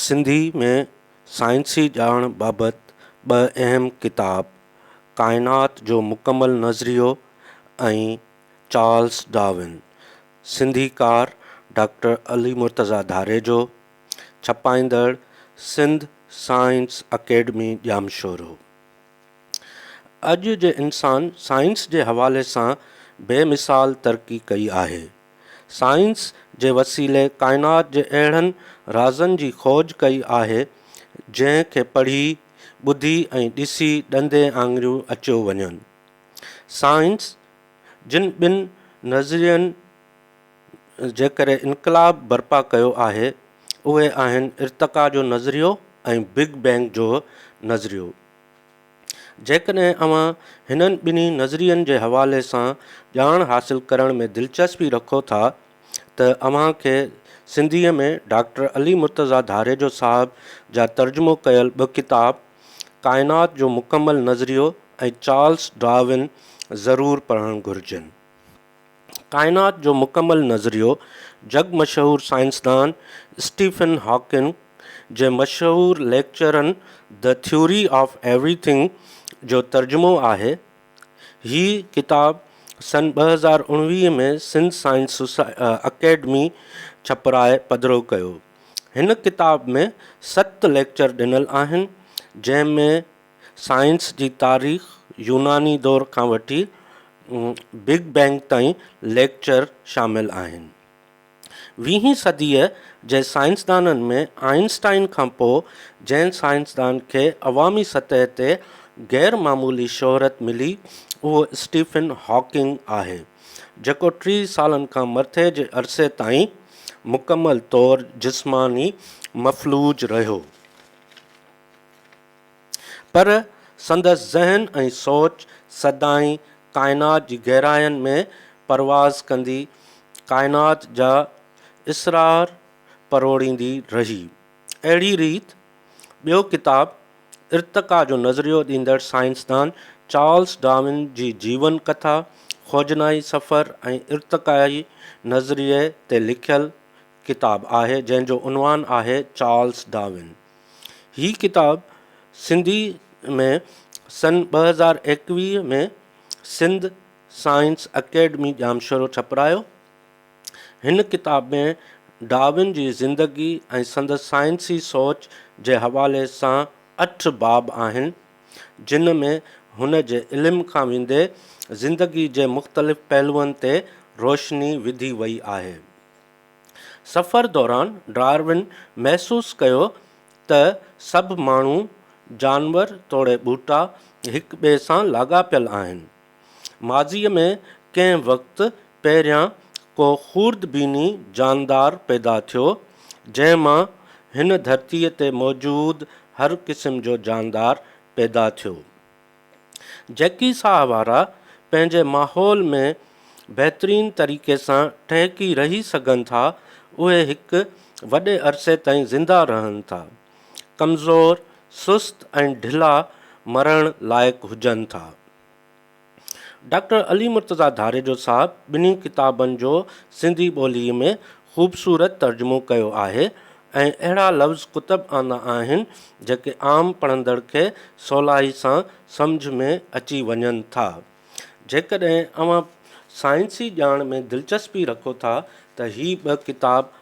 सिंधी में साइंसी ॼाण बाबति ॿ अहम किताब काइनात जो मुकमल नज़रियो ऐं चार्ल्स डार्विन सिंधीकार डॉक्टर अली मुर्तज़ा धारेजो छपाईंदड़ सिंध साइंस अकेडमी ॼामशोरो। अॼु जे इंसान साइंस जे हवाले सां बेमिसाल तरक़ी कई आहे। साइंस जे वसीले काइनात जे अहिड़नि राज़नि जी खोज कई आहे जंहिंखे पढ़ी ॿुधी ऐं ॾिसी ॾंदे आङिरियूं अचियो वञनि। साइंस जिन ॿिनि नज़रियनि जे करे इनक़लाब बर्पा कयो आहे उहे आहिनि इर्तिक़ा जो नज़रियो ऐं बिग बैंग जो नज़रियो। जेकॾहिं अव्हां हिननि ॿिन्ही नज़रियनि जे हवाले सां ॼाण हासिल करण में दिलचस्पी रखो था त अव्हांखे सिंधीअ में डॉक्टर अली मुर्तज़ा धारेजो साहब जा तर्जुमो कयल ॿ किताब काइनात जो मुकमल नज़रियो ऐं चार्ल्स डार्विन ज़रूरु पढ़णु घुरिजनि। काइनात जो मुकमल नज़रियो जग मशहूर साइंसदान स्टीफन हॉकिंग जे मशहूर लेक्चरनि द थ्योरी ऑफ एवरीथिंग जो तर्जुमो आहे। हीअ किताब सन 2019 में सिंध साइंस अकेडमी छपराए पधिरो कयो। हिन किताब में 7 लेक्चर ॾिनल आहिनि जंहिंमें साइंस जी तारीख़ यूनानी दौर खां वठी बिग बैंग ताईं लेक्चर शामिल आहिनि। 20वीं सदीअ जे साइंसदाननि में आइंस्टाइन खां पोइ जंहिं साइंसदान खे अवामी सतह ते गैर मामूली शोहरत मिली उहो स्टीफन हॉकिंग आहे जेको 30 सालनि खां मथे जे अरसे ताईं मुकमल तौर जिस्मानी मफ़लूज रहियो, पर संदसि ज़हन ऐं सोच सदाईं काइनात जी गहराइयुनि में परवाज़ कंदी काइनात जा इसरार परोड़ींदी रही। अहिड़ी रीति ॿियो किताब इर्तिक़ा जो नज़रियो ॾींदड़ साइंसदान चार्ल्स डार्विन जी जीवन कथा खोजनाई सफ़र ऐं इर्तिक़ाई नज़रिए ते लिखियल किताब आहे जंहिंजो उनवान आहे चार्ल्स डार्विन। हीअ किताब सिंधी में सन 2021 में सिंध साइंस अकेडमी ॼामशोरो छपरायो। हिन किताब में डार्विन जी ज़िंदगी ऐं संदसि साइंसी सोच जे हवाले सां 8 बाब आहिनि जिन में हुन जे इल्म खां वेंदे ज़िंदगी जे मुख़्तलिफ़ पहलुअनि ते रोशनी विधी वई आहे। सफ़र दौरान डार्विन महसूसु कयो त सभु माण्हू जानवर तोड़े ॿूटा हिक ॿिए सां लाॻापियल आहिनि। माज़ीअ में कंहिं वक़्तु पहिरियां को ख़ूर्दबीनी जानदार पैदा थियो जंहिं मां हिन धरतीअ ते मौजूदु हर क़िस्म जो जानदार पैदा थियो। जेकी साह वारा पंहिंजे माहौल में बहितरीन तरीक़े सां ठहिकी रही सघनि था उहे हिकु वॾे अरसे ताईं ज़िंदा रहनि था। कमज़ोर सुस्त ऐं ढिला मरण लाइक़ु हुजनि था। डॉक्टर अली मुर्तज़ा धारेजो साहब ॿिन्ही किताबनि जो सिंधी ॿोलीअ में ख़ूबसूरत तर्जुमो कयो आहे ऐं अहिड़ा लफ़्ज़ कुतब आंदा आहिनि जेके आम पढ़ंदड़ खे सवलाई सां सम्झ में अची वञनि था। जेकॾहिं अव्हां साइंसी ॼाण में दिलचस्पी रखो था त हीअ 2 किताब